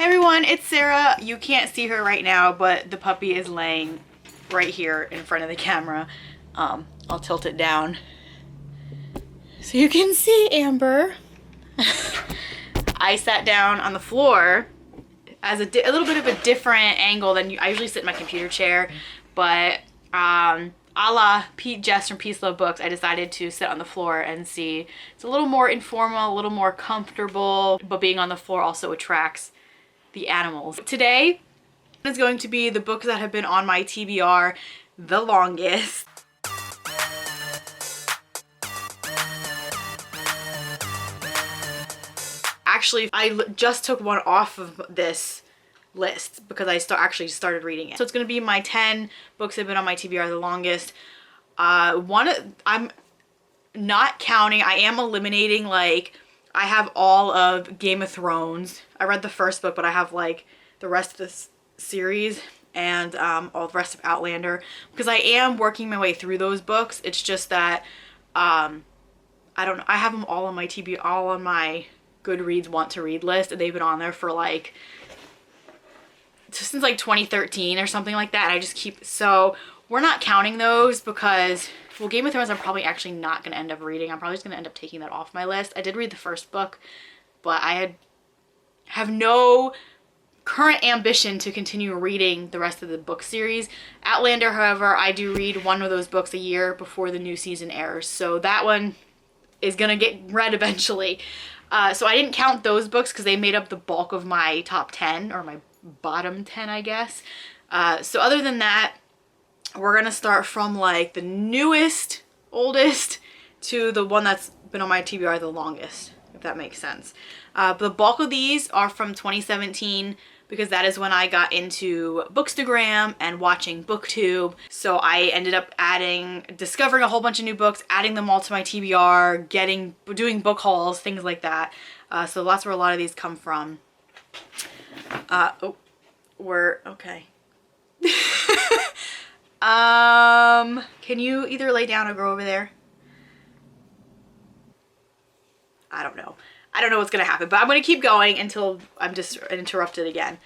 Everyone, it's Sarah. You can't see her right now, but the puppy is laying right here in front of the camera. I'll tilt it down so you can see Amber. I sat down on the floor as a little bit of a different angle than I usually sit in my computer chair, but a la Pete Jess from Peace Love Books, I decided to sit on the floor and see. It's a little more informal, a little more comfortable, but being on the floor also attracts the animals. Today is going to be the books that have been on my TBR the longest. Actually, I just took one off of this list because I actually started reading it. So it's going to be my 10 books that have been on my TBR the longest. I'm not counting. I am eliminating, like, I have all of Game of Thrones. I read the first book, but I have like the rest of this series and all the rest of Outlander because I am working my way through those books. It's just that I don't know. I have them all on my all on my Goodreads want to read list, and they've been on there for like since like 2013 or something like that. And I just keep, so we're not counting those because, well, Game of Thrones I'm probably actually not going to end up reading. I'm probably just going to end up taking that off my list. I did read the first book, but I have no current ambition to continue reading the rest of the book series. Outlander, however, I do read one of those books a year before the new season airs, so that one is going to get read eventually. So I didn't count those books because they made up the bulk of my top 10, or my bottom 10, I guess. So other than that, we're going to start from like the newest, oldest to the one that's been on my TBR the longest, if that makes sense. The bulk of these are from 2017 because that is when I got into Bookstagram and watching BookTube. So I ended up discovering a whole bunch of new books, adding them all to my TBR, doing book hauls, things like that. So that's where a lot of these come from. Okay. Can you either lay down or go over there? I don't know. I don't know what's gonna happen, but I'm gonna keep going until I'm just interrupted again.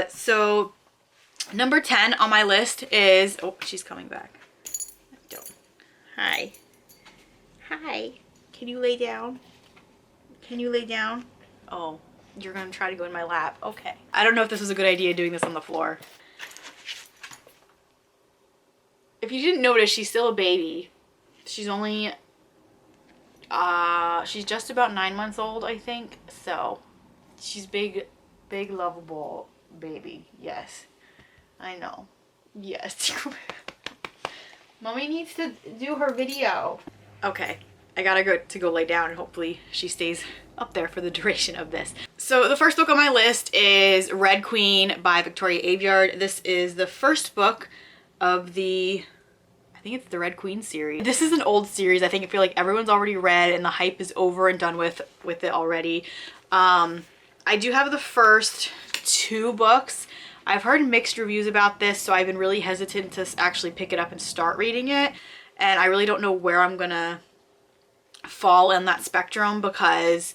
So number 10 on my list is, oh, she's coming back. Hi. Hi. Can you lay down? Can you lay down? Oh, you're gonna try to go in my lap. Okay. I don't know if this was a good idea doing this on the floor. If you didn't notice, she's still a baby. She's only, she's just about 9 months old, I think. So she's big, lovable baby. Yes, I know. Yes. Mommy needs to do her video. Okay, I gotta go lay down, and hopefully she stays up there for the duration of this. So the first book on my list is Red Queen by Victoria Aveyard. This is the first book of the, I think it's the Red Queen series. This is an old series. I feel like everyone's already read and the hype is over and done with it already. I do have the first 2 books. I've heard mixed reviews about this, so I've been really hesitant to actually pick it up and start reading it. And I really don't know where I'm gonna fall in that spectrum because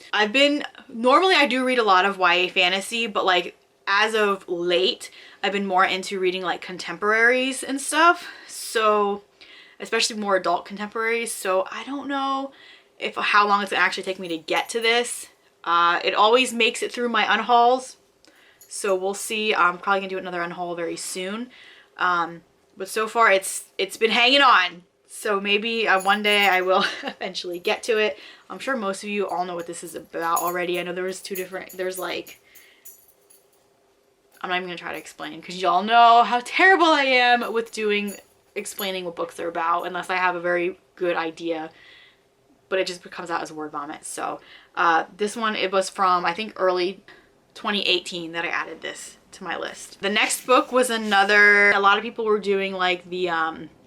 normally I do read a lot of YA fantasy, but like as of late, I've been more into reading like contemporaries and stuff. So especially more adult contemporaries. So I don't know how long it's gonna actually take me to get to this. It always makes it through my unhauls. So we'll see. I'm probably gonna do another unhaul very soon. But so far it's been hanging on. So maybe one day I will eventually get to it. I'm sure most of you all know what this is about already. I know there was there's like, I'm not even gonna try to explain because y'all know how terrible I am with explaining what books are about unless I have a very good idea, but it just comes out as word vomit. So this one, it was from I think early 2018 that I added this to my list. The next book was a lot of people were doing like the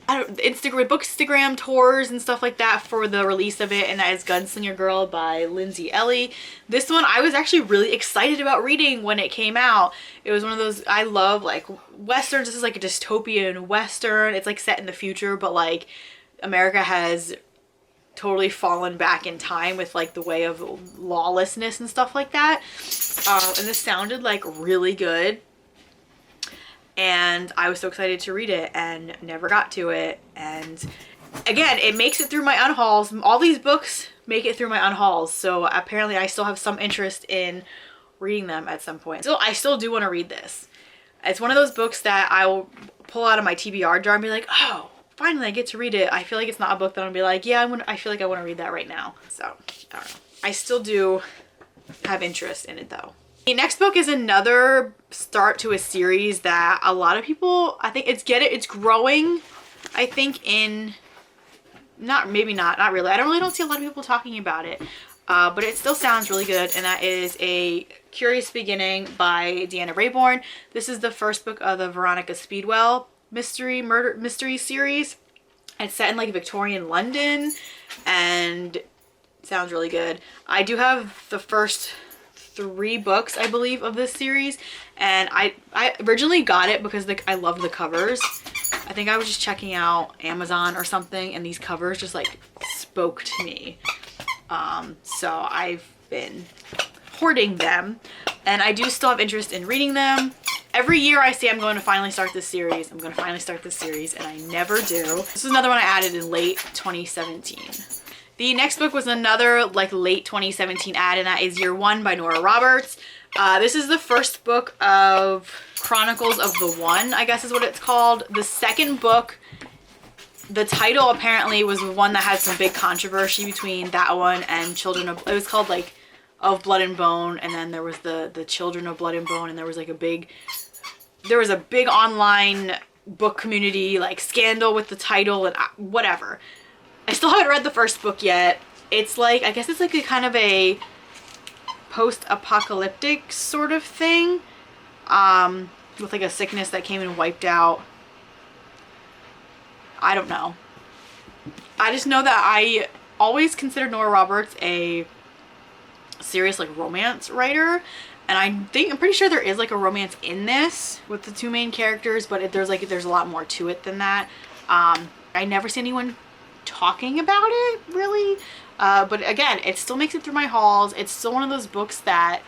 Bookstagram tours and stuff like that for the release of it, and that is Gunson Your Girl by Lindsay Ellie. This one I was actually really excited about reading when it came out. It was one of those, I love like westerns. This is like a dystopian western. It's like set in the future, but like America has totally fallen back in time with like the way of lawlessness and stuff like that. And this sounded like really good. And I was so excited to read it and never got to it. And again, it makes it through my unhauls. All these books make it through my unhauls. So apparently I still have some interest in reading them at some point. So I still do want to read this. It's one of those books that I will pull out of my TBR jar and be like, oh, finally I get to read it. I feel like it's not a book that I'm gonna be like, yeah, I feel like I want to read that right now. So I don't know. I still do have interest in it though. The next book is another start to a series that a lot of people, I think it's growing, I think in, not really. I don't see a lot of people talking about it, but it still sounds really good. And that is A Curious Beginning by Deanna Raybourn. This is the first book of the Veronica Speedwell mystery series. It's set in like Victorian London and it sounds really good. I do have the first 3 books, I believe, of this series, and I originally got it because I loved the covers. I think I was just checking out Amazon or something and these covers just like spoke to me. So I've been hoarding them and I do still have interest in reading them. Every year I say I'm going to finally start this series. I'm going to finally start this series and I never do. This is another one I added in late 2017. The next book was another like late 2017 ad, and that is Year One by Nora Roberts. This is the first book of Chronicles of the One, I guess is what it's called. The second book, the title apparently was one that had some big controversy between that one and Children of, it was called like Of Blood and Bone, and then there was the Children of Blood and Bone, and there was a big online book community like scandal with the title and whatever. I still haven't read the first book yet. It's like, I guess it's like a kind of a post-apocalyptic sort of thing, with like a sickness that came and wiped out. I don't know. I just know that I always considered Nora Roberts a serious like romance writer, and I'm pretty sure there is like a romance in this with the 2 main characters, but there's a lot more to it than that. I never see anyone talking about it really, but again, it still makes it through my hauls. It's still one of those books that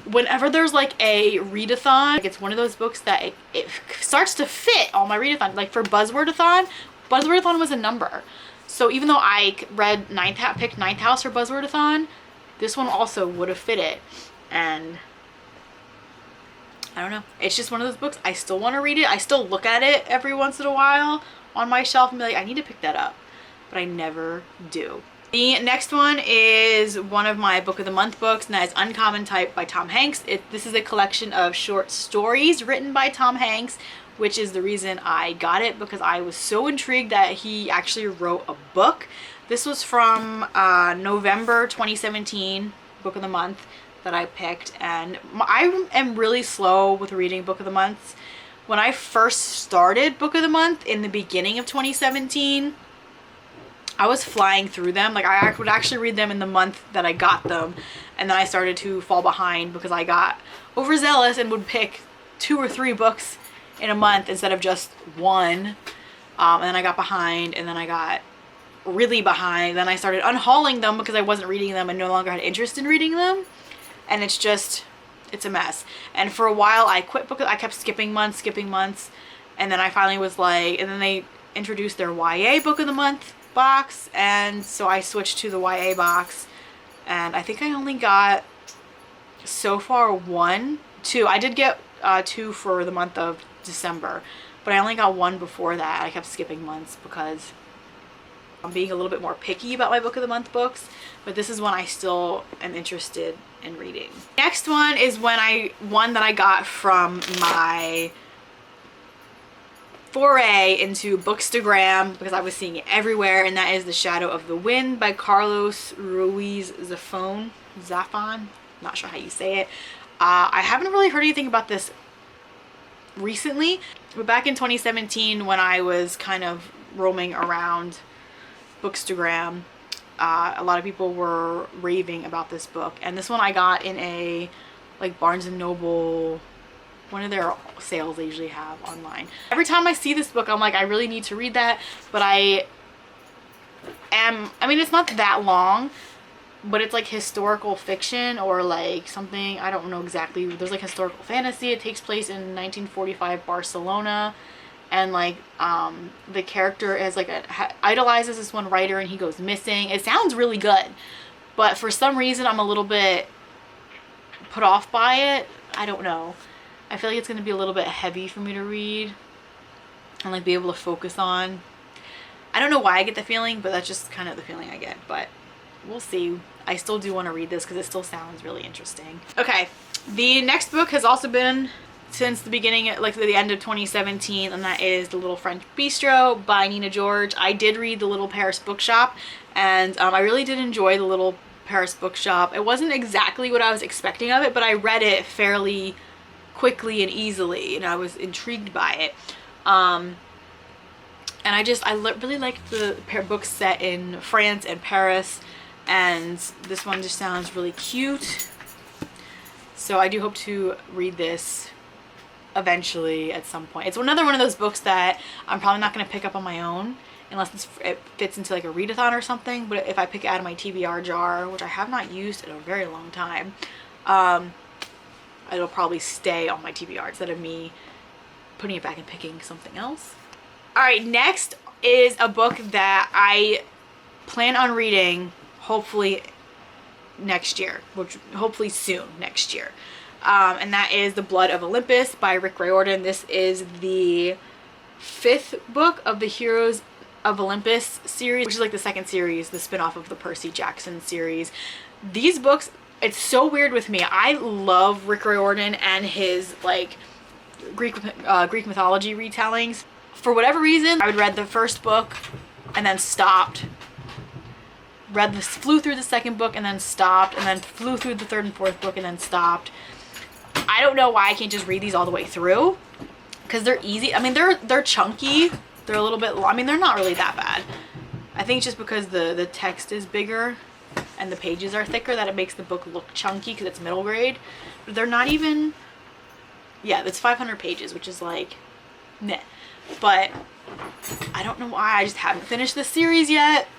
whenever there's like a readathon, like it's one of those books that it starts to fit all my readathon. Like for Buzzwordathon was a number, so even though I picked Ninth House for Buzzwordathon, this one also would have fit it. And I don't know, it's just one of those books I still want to read it. I still look at it every once in a while on my shelf and be like, I need to pick that up, but I never do. The next one is one of my book of the month books, and that is Uncommon Type by Tom Hanks. This is a collection of short stories written by Tom Hanks, which is the reason I got it, because I was so intrigued that he actually wrote a book. This was from November 2017 book of the month that I picked, and I am really slow with reading book of the months. When I first started book of the month in the beginning of 2017, I was flying through them. Like I would actually read them in the month that I got them, and then I started to fall behind because I got overzealous and would pick 2 or 3 books in a month instead of just one. And then I got behind, and then I got really behind. Then I started unhauling them because I wasn't reading them and no longer had interest in reading them. And it's a mess. And for a while I quit book. I kept skipping months, and then I finally was like, and then they introduced their YA book of the month box, and so I switched to the YA box, and I think I only got so far 2. I did get 2 for the month of December, but I only got 1 before that. I kept skipping months because I'm being a little bit more picky about my book of the month books, but this is one I still am interested in reading. Next one is one that I got from my foray into Bookstagram because I was seeing it everywhere, and that is The Shadow of the Wind by Carlos Ruiz Zafón. Not sure how you say it. I haven't really heard anything about this recently, but back in 2017 when I was kind of roaming around Bookstagram, a lot of people were raving about this book, and this one I got in a like Barnes and Noble, one of their sales they usually have online. Every time I see this book I'm like, I really need to read that, but I I mean, it's not that long, but it's like historical fiction or like something, I don't know exactly. There's like historical fantasy. It takes place in 1945 Barcelona, and like the character is like idolizes this one writer and he goes missing. It sounds really good, but for some reason I'm a little bit put off by it. I don't know. I feel like it's going to be a little bit heavy for me to read and like be able to focus on. I don't know why I get the feeling, but that's just kind of the feeling I get, but we'll see. I still do want to read this because it still sounds really interesting. Okay, the next book has also been since the beginning, like the end of 2017, and that is The Little French Bistro by Nina George. I did read The Little Paris Bookshop, and I really did enjoy The Little Paris Bookshop. It wasn't exactly what I was expecting of it, but I read it fairly quickly and easily, and I was intrigued by it. And I really liked the books set in France and Paris, and this one just sounds really cute. So I do hope to read this eventually at some point. It's another one of those books that I'm probably not going to pick up on my own unless it fits into like a readathon or something. But if I pick it out of my TBR jar, which I have not used in a very long time, it'll probably stay on my TBR instead of me putting it back and picking something else. Alright, next is a book that I plan on reading hopefully next year, which hopefully soon next year. And that is The Blood of Olympus by Rick Riordan. This is the 5th book of the Heroes of Olympus series, which is like the 2nd series, the spin-off of the Percy Jackson series. These books, it's so weird with me. I love Rick Riordan and his like Greek mythology retellings. For whatever reason, I would read the first book and then stopped. Flew through the 2nd book and then stopped, and then flew through the 3rd and 4th book and then stopped. I don't know why I can't just read these all the way through, because they're easy. I mean, they're chunky. They're a little bit long. I mean, they're not really that bad. I think just because the text is bigger and the pages are thicker that it makes the book look chunky because it's middle grade. But they're not even, yeah, it's 500 pages, which is like, meh. But I don't know why I just haven't finished this series yet.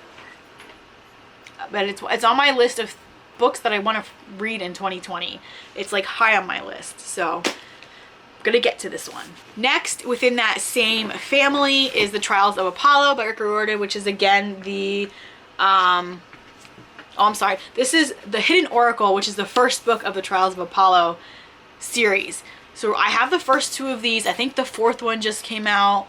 But it's on my list of books that I want to read in 2020. It's like high on my list, so I'm gonna get to this one. Next, within that same family, is The Trials of Apollo by Rick Riordan, which is again the this is The Hidden Oracle, which is the 1st book of the Trials of Apollo series. So I have the first 2 of these. I think the 4th one just came out.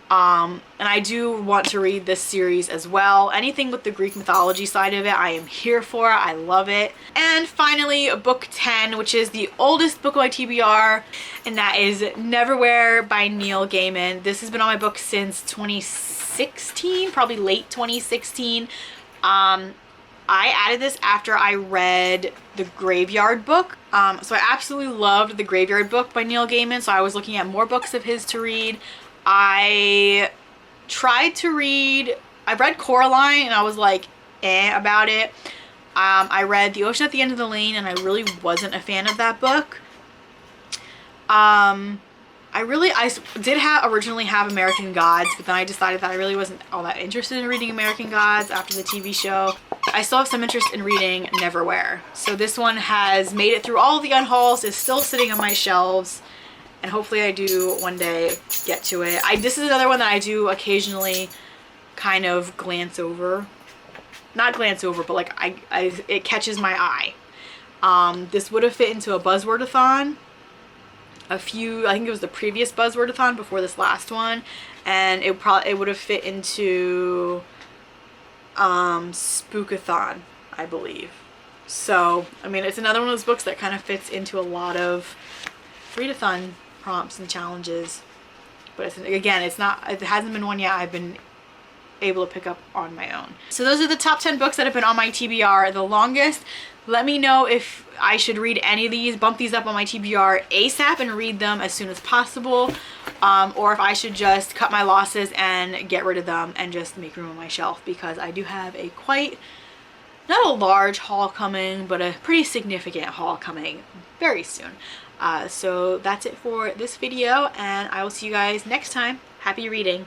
And I do want to read this series as well. Anything with the Greek mythology side of it, I am here for. I love it. And finally, book 10, which is the oldest book of my TBR, and that is Neverwhere by Neil Gaiman. This has been on my book since 2016, probably late 2016. I added this after I read the Graveyard book. So I absolutely loved the Graveyard book by Neil Gaiman, so I was looking at more books of his to read. I read Coraline and I was like, about it. I read The Ocean at the End of the Lane and I really wasn't a fan of that book. I did originally have American Gods, but then I decided that I really wasn't all that interested in reading American Gods after the TV show. I still have some interest in reading Neverwhere. So this one has made it through all of the unhauls, is still sitting on my shelves. And hopefully I do one day get to it. This is another one that I do occasionally kind of glance over. Not glance over, but like it catches my eye. This would have fit into a Buzzwordathon. I think it was the previous Buzzwordathon before this last one. And it would have fit into Spookathon, I believe. So, I mean, it's another one of those books that kind of fits into a lot of readathon prompts and challenges, but it hasn't been one yet I've been able to pick up on my own. So those are the top 10 books that have been on my TBR the longest. Let me know if I should read any of these, bump these up on my TBR ASAP and read them as soon as possible, or if I should just cut my losses and get rid of them and just make room on my shelf, because I do have a not a large haul coming, but a pretty significant haul coming very soon. So that's it for this video, and I will see you guys next time. Happy reading.